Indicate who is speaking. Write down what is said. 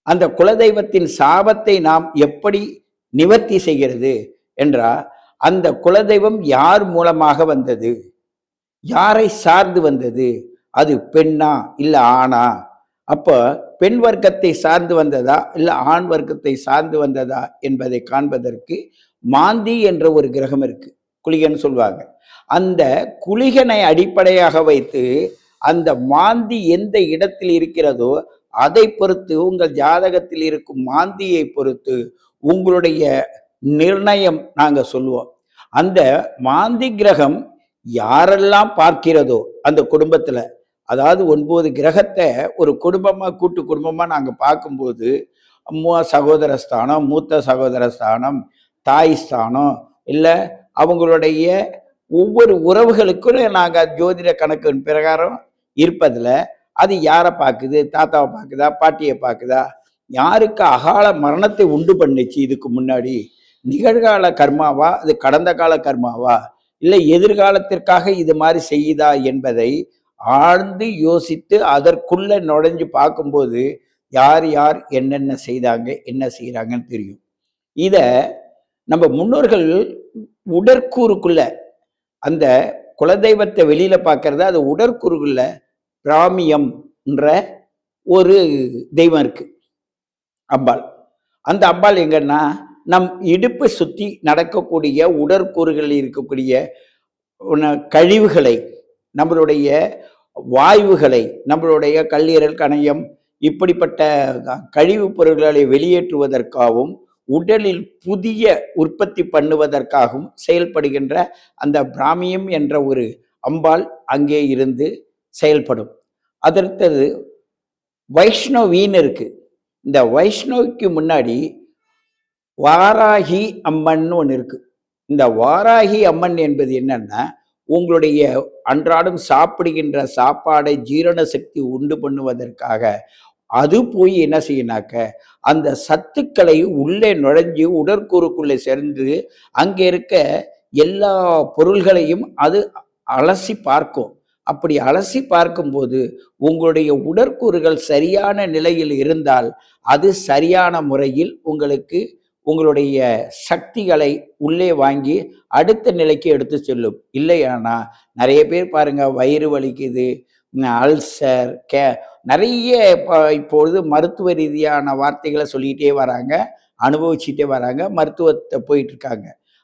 Speaker 1: அந்த குலதெய்வத்தின் சாபத்தை நாம் எப்படி நிவர்த்தி செய்கிறது என்றால், அந்த குலதெய்வம் யார் மூலமாக வந்தது, யாரை சார்ந்து வந்தது, அது பெண்ணா இல்ல ஆணா, அப்ப பெண் வர்க்கத்தை சார்ந்து வந்ததா இல்ல ஆண் வர்க்கத்தை சார்ந்து வந்ததா என்பதை காண்பதற்கு மாந்தி என்ற ஒரு கிரகம் இருக்கு, குளிகன் சொல்வாங்க. அந்த குளிகனை அடிப்படையாக வைத்து அந்த மாந்தி எந்த இடத்தில் இருக்கிறதோ அதை பொறுத்து, உங்கள் ஜாதகத்தில் இருக்கும் மாந்தியை பொறுத்து உங்களுடைய நிர்ணயம் நாங்க சொல்லுவோம். அந்த மாந்தி கிரகம் யாரெல்லாம் பார்க்கிறதோ அந்த குடும்பத்துல, அதாவது 9 கிரகத்தை ஒரு குடும்பமா கூட்டு குடும்பமா நாங்க பார்க்கும்போது, சகோதர ஸ்தானம், மூத்த சகோதர ஸ்தானம், தாய் ஸ்தானம், இல்ல அவங்களுடைய ஒவ்வொரு உறவுகளுக்கும் நாங்க ஜோதிட கணக்கின் பிரகாரம் இருப்பதுல அது யாரை பார்க்குது, தாத்தாவை பார்க்குதா, பாட்டியை பார்க்குதா, யாருக்கு அகால மரணத்தை உண்டு பண்ணுச்சு இதுக்கு முன்னாடி, நிகழ்கால கர்மாவா, அது கடந்த கால கர்மாவா, இல்லை எதிர்காலத்திற்காக இது மாதிரி செய்யுதா என்பதை ஆழ்ந்து யோசித்து அதற்குள்ள நுழைஞ்சு பார்க்கும்போது யார் யார் என்னென்ன செய்தாங்க, என்ன செய்கிறாங்கன்னு தெரியும். இத நம்ம முன்னோர்கள் உடற்கூறுக்குள்ள, அந்த குலதெய்வத்தை வெளியில பார்க்கறத அது உடற்கூறுக்குள்ள பிராமியம் என்ற ஒரு தெய்வம் இருக்கு, அம்பாள். அந்த அம்பாள் எங்கன்னா நம் இடுப்பை சுற்றி நடக்கக்கூடிய உடற்கூறுகளில் இருக்கக்கூடிய கழிவுகளை, நம்மளுடைய வாயுகளை, நம்மளுடைய கல்லீரல், கணையம் இப்படிப்பட்ட கழிவுப் பொருட்களை வெளியேற்றுவதற்காகவும் உடலில் புதிய உற்பத்தி பண்ணுவதற்காகவும் செயல்படுகின்ற அந்த பிராமியம் என்ற ஒரு அம்பாள் அங்கே இருந்து செயல்படும். அதற்கது வைஷ்ணவின்னு இருக்கு. இந்த வைஷ்ணவிக்கு முன்னாடி வாராகி அம்மன் ஒன்று இருக்கு. இந்த வாராகி அம்மன் என்பது என்னன்னா, உங்களுடைய அன்றாடம் சாப்பிடுகின்ற சாப்பாடை ஜீரண சக்தி உண்டு பண்ணுவதற்காக அது போய் என்ன செய்யனாக்க, அந்த சத்துக்களை உள்ளே நுழைஞ்சு உடற்கூறுக்குள்ளே சேர்ந்து அங்கே இருக்க எல்லா பொருள்களையும் அது அலசி பார்க்கும். அப்படி அலசி பார்க்கும்போது உங்களுடைய உடற்கூறுகள் சரியான நிலையில் இருந்தால் அது சரியான முறையில் உங்களுக்கு உங்களுடைய சக்திகளை உள்ளே வாங்கி அடுத்த நிலைக்கு எடுத்து செல்லும். இல்லையானா நிறைய பேர் பாருங்க, வயிறு வலிக்குது, அல்சர், நிறைய இப்பொழுது மருத்துவ ரீதியான வார்த்தைகளை சொல்லிக்கிட்டே வராங்க, அனுபவிச்சுட்டே வராங்க, மருத்துவத்தை போயிட்டு இருக்காங்க.